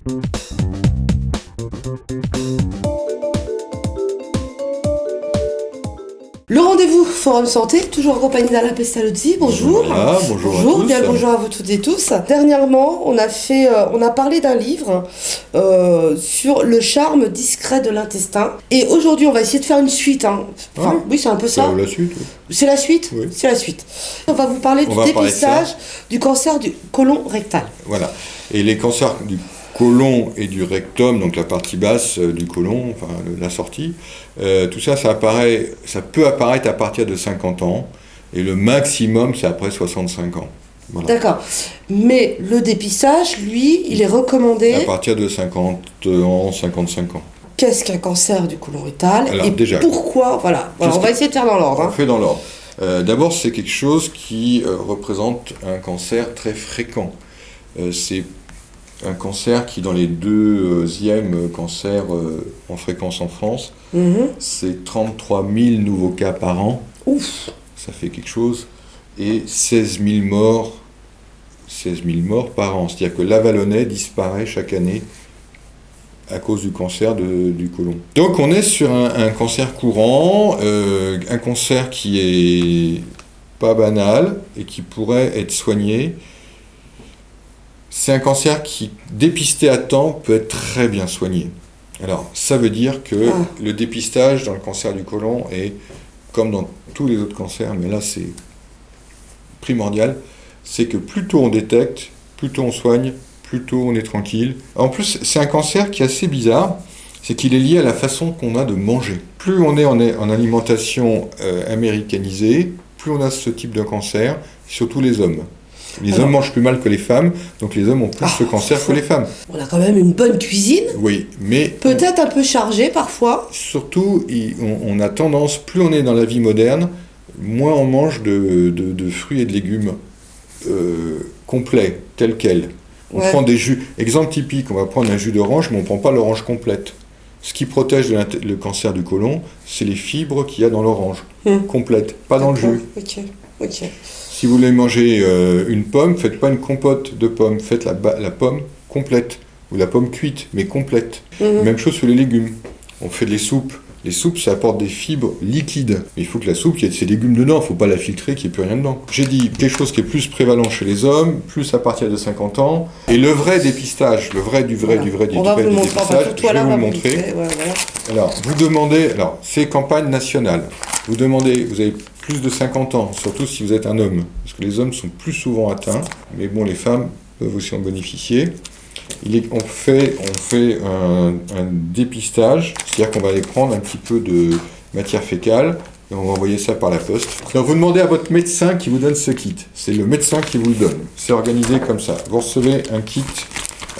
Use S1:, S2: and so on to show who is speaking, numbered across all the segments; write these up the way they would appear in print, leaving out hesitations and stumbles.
S1: Le rendez-vous Forum Santé, toujours en compagnie d'Alain Pestalozzi. Bonjour.
S2: Voilà, bonjour à tous.
S1: Bien le bonjour à vous toutes et tous. Dernièrement, on a parlé d'un livre sur le charme discret de l'intestin. Et aujourd'hui, on va essayer de faire une suite. Enfin, oui, c'est un peu ça.
S2: C'est la suite. Oui.
S1: C'est la suite.
S2: Oui.
S1: C'est la suite. On va vous parler du dépistage du cancer du côlon rectal.
S2: Voilà. Et les cancers du côlon et du rectum, donc la partie basse du côlon, enfin la sortie, tout ça, ça peut apparaître à partir de 50 ans, et le maximum, c'est après 65 ans. Voilà.
S1: D'accord. Mais le dépistage, lui, il est recommandé...
S2: À partir de 50 ans, 55 ans.
S1: Qu'est-ce qu'un cancer du côlon rectal?
S2: Alors,
S1: et
S2: déjà,
S1: pourquoi? Voilà, on va essayer de faire dans l'ordre.
S2: On fait dans l'ordre. D'abord, c'est quelque chose qui représente un cancer très fréquent. C'est un cancer qui, dans les deuxièmes cancers en fréquence en France, c'est 33 000 nouveaux cas par an.
S1: Ouf.
S2: Ça fait quelque chose. Et 16 000 morts par an. C'est-à-dire que l'Avalonnais disparaît chaque année à cause du cancer du côlon. Donc on est sur un cancer courant, un cancer qui est pas banal et qui pourrait être soigné. C'est un cancer qui, dépisté à temps, peut être très bien soigné. Alors, ça veut dire que le dépistage dans le cancer du côlon est, comme dans tous les autres cancers, mais là c'est primordial, c'est que plus tôt on détecte, plus tôt on soigne, plus tôt on est tranquille. En plus, c'est un cancer qui est assez bizarre, c'est qu'il est lié à la façon qu'on a de manger. Plus on est en alimentation américanisée, plus on a ce type de cancer, surtout les hommes. Les hommes mangent plus mal que les femmes, donc les hommes ont plus ce cancer que les femmes.
S1: On a quand même une bonne cuisine.
S2: Oui, mais...
S1: Peut-être un peu chargée parfois.
S2: Surtout, on a tendance, plus on est dans la vie moderne, moins on mange de fruits et de légumes complets, tels quels. On prend des jus. Exemple typique, on va prendre un jus d'orange, mais on ne prend pas l'orange complète. Ce qui protège le cancer du côlon, c'est les fibres qu'il y a dans l'orange, complète, pas dans le jus.
S1: Ok.
S2: Si vous voulez manger une pomme, faites pas une compote de pommes, faites la pomme complète, ou la pomme cuite, mais complète. Même chose sur les légumes. On fait des soupes. Les soupes, ça apporte des fibres liquides. Mais il faut que la soupe, il y ait de ces légumes dedans, il ne faut pas la filtrer, qu'il n'y ait plus rien dedans. J'ai dit quelque chose qui est plus prévalent chez les hommes, plus à partir de 50 ans. Et le vrai dépistage, le vrai du vrai dépistage, je vais vous le montrer. Alors, vous demandez, c'est campagne nationale. Vous demandez, vous avez plus de 50 ans, surtout si vous êtes un homme, parce que les hommes sont plus souvent atteints, mais bon, les femmes peuvent aussi en bénéficier. On fait un dépistage, c'est-à-dire qu'on va aller prendre un petit peu de matière fécale et on va envoyer ça par la poste. Donc vous demandez à votre médecin qui vous donne ce kit. C'est le médecin qui vous le donne. C'est organisé comme ça. Vous recevez un kit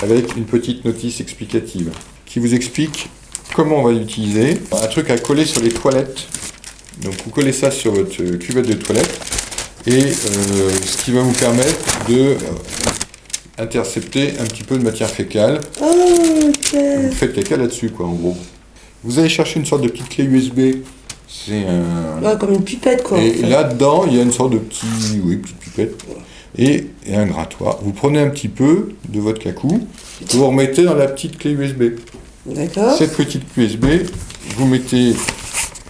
S2: avec une petite notice explicative qui vous explique comment on va l'utiliser. Un truc à coller sur les toilettes. Donc vous collez ça sur votre cuvette de toilette et ce qui va vous permettre de intercepter un petit peu de matière fécale. Vous faites caca là-dessus, quoi, en gros. Vous allez chercher une sorte de petite clé USB. C'est un...
S1: comme une pipette, quoi.
S2: Et là-dedans, il y a une sorte de petite pipette. Et un grattoir. Vous prenez un petit peu de votre cacou, vous remettez dans la petite clé USB.
S1: D'accord.
S2: Cette petite clé USB, vous mettez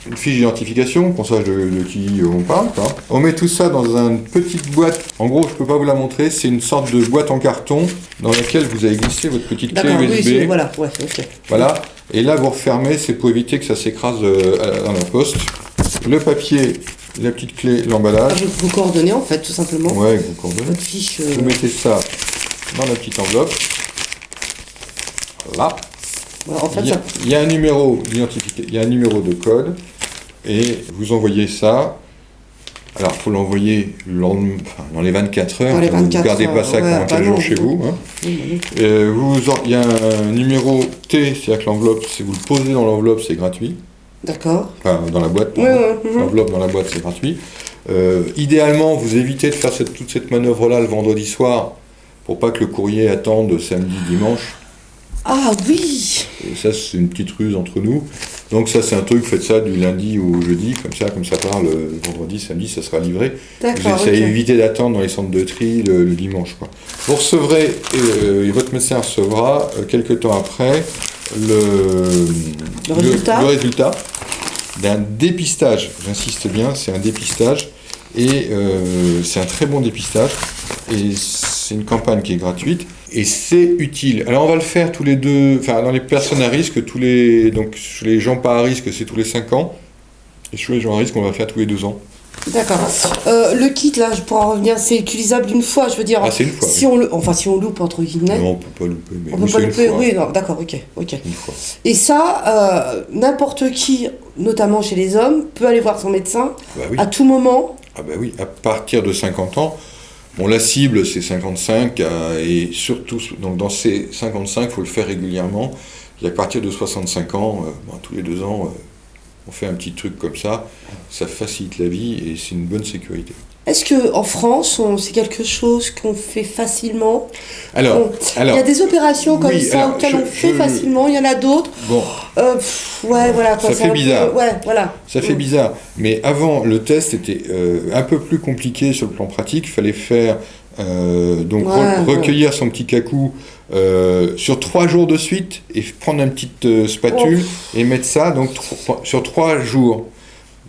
S2: une fiche d'identification, qu'on sache de qui on parle. Quoi. On met tout ça dans une petite boîte. En gros, je ne peux pas vous la montrer, c'est une sorte de boîte en carton dans laquelle vous avez glissé votre petite clé USB.
S1: Oui, voilà,
S2: Voilà. Et là, vous refermez, c'est pour éviter que ça s'écrase dans la poste. Le papier, la petite clé, l'emballage.
S1: Avec vos coordonnées, en fait, tout simplement.
S2: Ouais, avec vos coordonnées.
S1: Votre fiche.
S2: Vous mettez ça dans la petite enveloppe. Là.
S1: Voilà, en fait,
S2: il y a un numéro d'identification, il y a un numéro de code. Et vous envoyez ça. Alors, il faut l'envoyer dans les 24 heures. Vous ne gardez pas ça pendant 15 jours chez vous. Hein. Il y a un numéro T, c'est-à-dire que l'enveloppe, si vous le posez dans l'enveloppe, c'est gratuit.
S1: D'accord.
S2: Enfin, dans la boîte. L'enveloppe dans la boîte, c'est gratuit. Idéalement, vous évitez de faire toute cette manœuvre-là le vendredi soir pour pas que le courrier attende samedi, dimanche.
S1: Ah oui.
S2: Et ça, c'est une petite ruse entre nous. Donc ça c'est un truc, faites ça du lundi au jeudi, comme ça part le vendredi, samedi, ça sera livré.
S1: D'accord,
S2: Vous essayez d'éviter d'attendre dans les centres de tri le dimanche, quoi. Vous recevrez, et votre médecin recevra, quelques temps après, le résultat d'un dépistage. J'insiste bien, c'est un dépistage, et c'est un très bon dépistage, et c'est une campagne qui est gratuite, et c'est utile. Alors on va le faire tous les deux, dans les personnes à risque, donc chez les gens pas à risque, c'est tous les 5 ans, et chez les gens à risque, on va le faire tous les 2 ans.
S1: D'accord. Le kit, là, pour en revenir, c'est utilisable une fois, je veux dire.
S2: Ah, c'est une fois.
S1: Si on loupe, entre guillemets.
S2: Non, on peut pas louper. Mais
S1: on peut pas louper, oui, non, d'accord, ok.
S2: Une fois.
S1: Et ça, n'importe qui, notamment chez les hommes, peut aller voir son médecin
S2: oui.
S1: à tout moment.
S2: Ah bah oui, à partir de 50 ans. Bon, la cible, c'est 55, et surtout, donc dans ces 55, il faut le faire régulièrement. Et à partir de 65 ans, tous les 2 ans, on fait un petit truc comme ça facilite la vie et c'est une bonne sécurité.
S1: Est-ce qu'en France, c'est quelque chose qu'on fait facilement ?
S2: Alors,
S1: il y a des opérations comme ça auxquelles on fait facilement, il y en a d'autres.
S2: Bon.
S1: Voilà.
S2: Ça fait bizarre.
S1: Voilà.
S2: Ça fait bizarre. Mais avant, le test était un peu plus compliqué sur le plan pratique. Il fallait faire, recueillir son petit cacou sur 3 jours de suite et prendre une petite spatule et mettre ça donc, sur 3 jours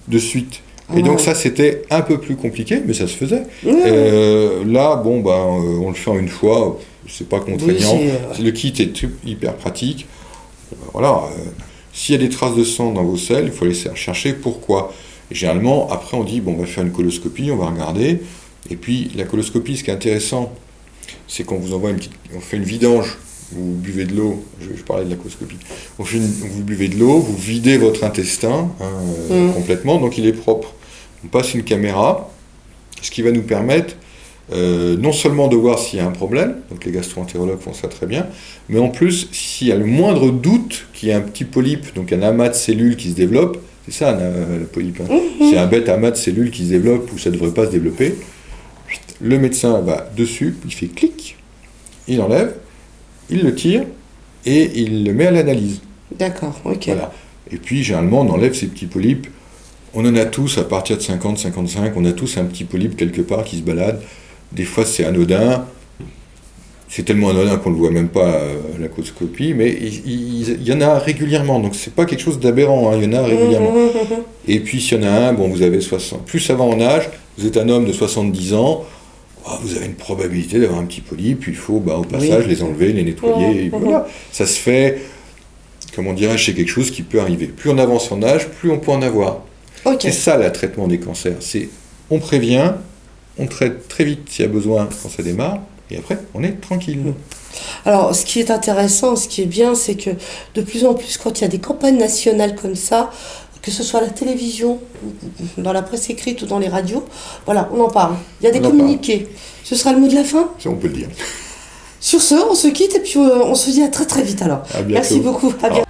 S2: de suite. Et donc ça, c'était un peu plus compliqué, mais ça se faisait. Là, on le fait en une fois, c'est pas contraignant. Le kit est hyper pratique. Voilà. S'il y a des traces de sang dans vos selles, il faut aller chercher pourquoi. Et généralement, après, on dit, on va faire une coloscopie, on va regarder. Et puis, la coloscopie, ce qui est intéressant, c'est qu'on vous envoie on fait une vidange. Vous buvez de l'eau, je parlais de la coloscopie, vous buvez de l'eau, vous videz votre intestin complètement, donc il est propre. On passe une caméra, ce qui va nous permettre non seulement de voir s'il y a un problème, donc les gastro-entérologues font ça très bien, mais en plus, s'il y a le moindre doute qu'il y a un petit polype, donc un amas de cellules qui se développe, c'est ça le polype, c'est un bête amas de cellules qui se développe où ça ne devrait pas se développer, le médecin va dessus, il fait clic, il enlève, il le tire et il le met à l'analyse.
S1: D'accord, ok.
S2: Voilà. Et puis, généralement, on enlève ces petits polypes. On en a tous, à partir de 50, 55, on a tous un petit polype quelque part qui se balade. Des fois, c'est anodin. C'est tellement anodin qu'on ne le voit même pas à la coloscopie, mais il y en a régulièrement. Donc, c'est pas quelque chose d'aberrant, il y en a régulièrement. Et puis, s'il y en a un, vous avez 60. Plus ça va en âge, vous êtes un homme de 70 ans, vous avez une probabilité d'avoir un petit polype, puis il faut au passage les enlever, les nettoyer, et voilà. Ça se fait, comment dirais-je, c'est quelque chose qui peut arriver. Plus on avance en âge, plus on peut en avoir. C'est ça le traitement des cancers, on prévient, on traite très vite s'il y a besoin quand ça démarre, et après on est tranquille.
S1: Alors ce qui est intéressant, ce qui est bien, c'est que de plus en plus quand il y a des campagnes nationales comme ça, que ce soit à la télévision, dans la presse écrite ou dans les radios, voilà, on en parle. Il y a des communiqués. Ce sera le mot de la fin ?
S2: Ça, on peut le dire.
S1: Sur ce, on se quitte et puis on se dit à très très vite alors.
S2: À bientôt.
S1: Merci beaucoup. À bientôt.